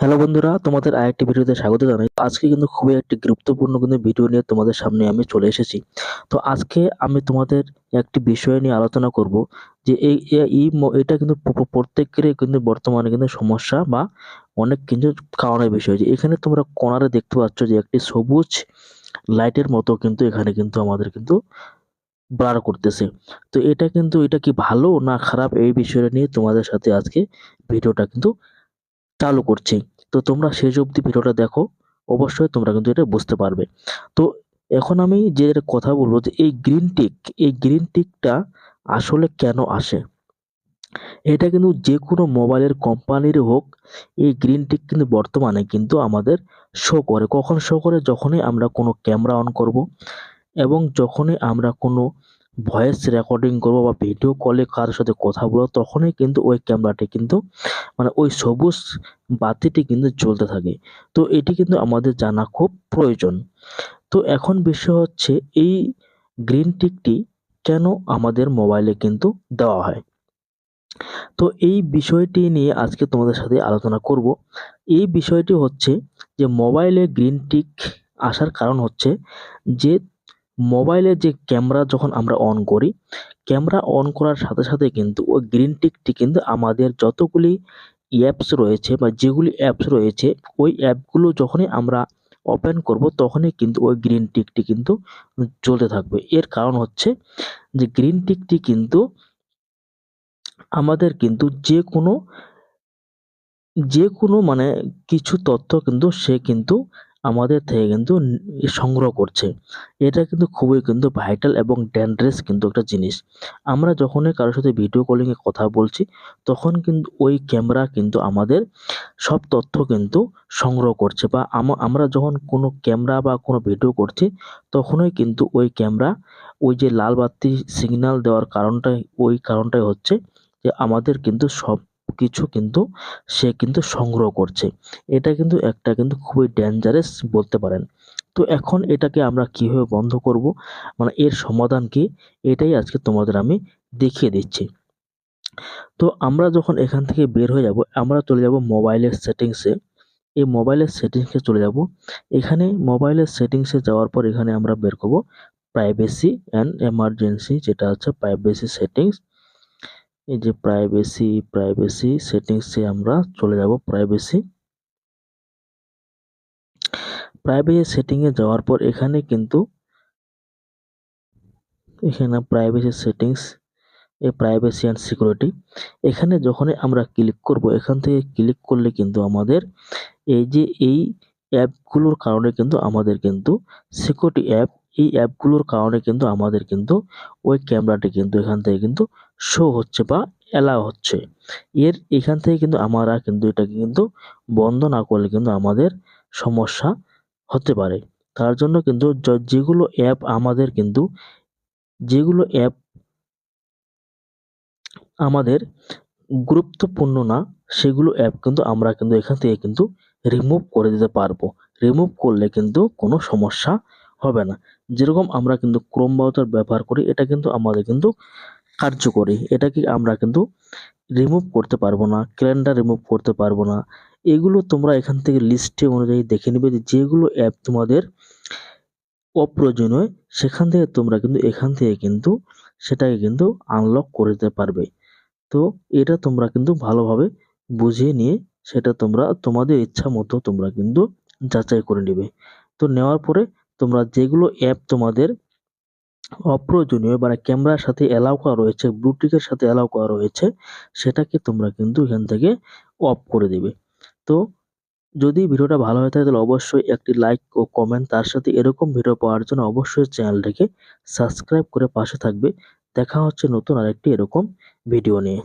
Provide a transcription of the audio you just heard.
Hello বন্ধুরা, তোমাদের আরেকটি ভিডিওতে স্বাগত জানাই। আজকে কিন্তু খুবই একটি গুরুত্বপূর্ণ কিন্তু ভিডিও নিয়ে তোমাদের সামনে আমি চলে এসেছি। তো আজকে আমি তোমাদের একটি বিষয় নিয়ে আলোচনা করব যে এটা কিন্তু প্রত্যেকেরই কিন্তু বর্তমানে কিন্তু সমস্যা বা অনেক কিন্তু কারণের বিষয়। যে এখানে তোমরা কর্নারে দেখতে পাচ্ছ যে একটি সবুজ লাইটের মতো কিন্তু এখানে কিন্তু আমাদের কিন্তু ব্লার করতেছে। তো এটা কি ভালো না খারাপ, এই বিষয়টা নিয়ে তোমাদের সাথে আজকে ভিডিওটা কিন্তু চালু করছি। তো তোমরা শেষ অবধি ভিডিওটা দেখো, অবশ্যই তোমরা কিন্তু এটা বুঝতে পারবে। তো এখন আমি যে কথা বলবো যে এই গ্রিন টিকটা আসলে কেন আসে? এটা কিন্তু যেকোনো মোবাইলের কোম্পানির হোক, এই গ্রিন টিক কিন্তু বর্তমানে কিন্তু আমাদের শো করে। কখন শো করে? যখনই আমরা কোনো ক্যামেরা অন করব এবং যখনই আমরা কোনো ভয়েস রেকর্ডিং করব বা ভিডিও কলে কারোর সাথে কথা বলবো, তখনই কিন্তু ওই ক্যামেরাটি কিন্তু মানে ওই সবুজ বাতিটি কিন্তু জ্বলতে থাকে। তো এটি কিন্তু আমাদের জানা খুব প্রয়োজন। তো এখন বিষয় হচ্ছে, এই গ্রিন টিকটি কেন আমাদের মোবাইলে কিন্তু দেওয়া হয়? তো এই বিষয়টি নিয়ে আজকে তোমাদের সাথে আলোচনা করব। এই বিষয়টি হচ্ছে যে মোবাইলে গ্রিন টিক আসার কারণ হচ্ছে যে মোবাইলে যে ক্যামেরা যখন আমরা অন করি, ক্যামেরা অন করার সাথে সাথে কিন্তু ওই গ্রিন টিকটি কিন্তু আমাদের যতগুলি অ্যাপস রয়েছে বা যেগুলি অ্যাপস রয়েছে, ওই অ্যাপগুলো যখনই আমরা ওপেন করব তখনই কিন্তু ওই গ্রিন টিকটি কিন্তু জ্বলতে থাকবে। এর কারণ হচ্ছে যে গ্রিন টিকটি কিন্তু আমাদের কিন্তু যে কোনো মানে কিছু তথ্য কিন্তু সে কিন্তু আমাদের থেকে কিন্তু সংগ্রহ করছে। এটা কিন্তু খুবই কিন্তু ভাইটাল এবং ডেঞ্জারাস কিন্তু একটা জিনিস। আমরা যখনই কারোর সাথে ভিডিও কলিং এ কথা বলছি, তখন কিন্তু ওই ক্যামেরা কিন্তু আমাদের সব তথ্য কিন্তু সংগ্রহ করছে, বা আমরা যখন কোনো ক্যামেরা বা কোনো ভিডিও করছি, তখনই কিন্তু ওই ক্যামেরা ওই যে লাল বাতি সিগন্যাল দেওয়ার কারণটাই হচ্ছে যে আমাদের কিন্তু সবকিছু কিন্তু সে কিন্তু সংগ্রহ করছে। এটা কিন্তু একটা কিন্তু খুবই ডেঞ্জারাস বলতে পারেন। তো এখন এটাকে আমরা কিভাবে বন্ধ করব, মানে এর সমাধান কি, এটাই আজকে তোমাদের আমি দেখিয়ে দিচ্ছি। তো আমরা যখন এখান থেকে বের হয়ে যাব, আমরা চলে যাব মোবাইলের সেটিংসে। এই মোবাইলের সেটিংসে চলে যাব। এখানে মোবাইলের সেটিংসে যাওয়ার পর এখানে আমরা বের করব প্রাইভেসি অ্যান্ড এমার্জেন্সি, যেটা হচ্ছে প্রাইভেসি সেটিংস। এই যে প্রাইভেসি সেটিংসে আমরা চলে যাব। প্রাইভেসি সেটিংয়ে যাওয়ার পর এখানে প্রাইভেসি সেটিংস, এই প্রাইভেসি অ্যান্ড সিকিউরিটি, এখানে যখনই আমরা ক্লিক করব, এখান থেকে ক্লিক করলে কিন্তু আমাদের এই অ্যাপগুলোর কারণে কিন্তু আমাদের কিন্তু সিকিউরিটি অ্যাপ, এই অ্যাপগুলোর কারণে কিন্তু আমাদের কিন্তু ওই ক্যামেরাটি কিন্তু এখান থেকে কিন্তু শো হচ্ছে বা অ্যালাউ হচ্ছে। এখান থেকে কিন্তু আমরা কিন্তু এটাকে কিন্তু বন্ধ না করলে কিন্তু আমাদের সমস্যা হতে পারে। তার জন্য কিন্তু যেগুলো অ্যাপ আমাদের গুরুত্বপূর্ণ না, সেগুলো অ্যাপ কিন্তু আমরা কিন্তু এখান থেকে কিন্তু রিমুভ করে দিতে পারবো। রিমুভ করলে কিন্তু কোনো সমস্যা হবে না। যেরকম আমরা কিন্তু ক্রোম ব্রাউজার ব্যবহার করি, এটা কিন্তু আমাদের কিন্তু কার্যকরী। এটাকে আমরা কিন্তু রিমুভ করতে পারবো না, ক্যালেন্ডার রিমুভ করতে পারবো না। এগুলো তোমরা এখান থেকে লিস্টে অনুযায়ী দেখে নিবে যে যেগুলো অ্যাপ তোমাদের অপ্রয়োজনীয়, সেখান থেকে তোমরা কিন্তু এখান থেকে কিন্তু সেটাকে কিন্তু আনলক করে দিতে পারবে। তো এটা তোমরা কিন্তু ভালোভাবে বুঝিয়ে নিয়ে সেটা তোমরা তোমাদের ইচ্ছা মতো তোমরা কিন্তু যাচাই করে নিবে। তো নেওয়ার পরে তোমরা যেগুলো অ্যাপ তোমাদের অপ্রয়োজনীয় মানে ক্যামেরার সাথে অ্যালাউ করা রয়েছে, ব্লুটিকের সাথে অ্যালাউ করা রয়েছে, সেটাকে তোমরা কিন্তু এখান থেকে অফ করে দিবে। তো যদি ভিডিওটা ভালো হয়ে থাকে তাহলে অবশ্যই একটি লাইক ও কমেন্ট, তার সাথে এরকম ভিডিও পাওয়ার জন্য অবশ্যই চ্যানেলটিকে সাবস্ক্রাইব করে পাশে থাকবে। দেখা হচ্ছে নতুন আরেকটি এরকম ভিডিও নিয়ে।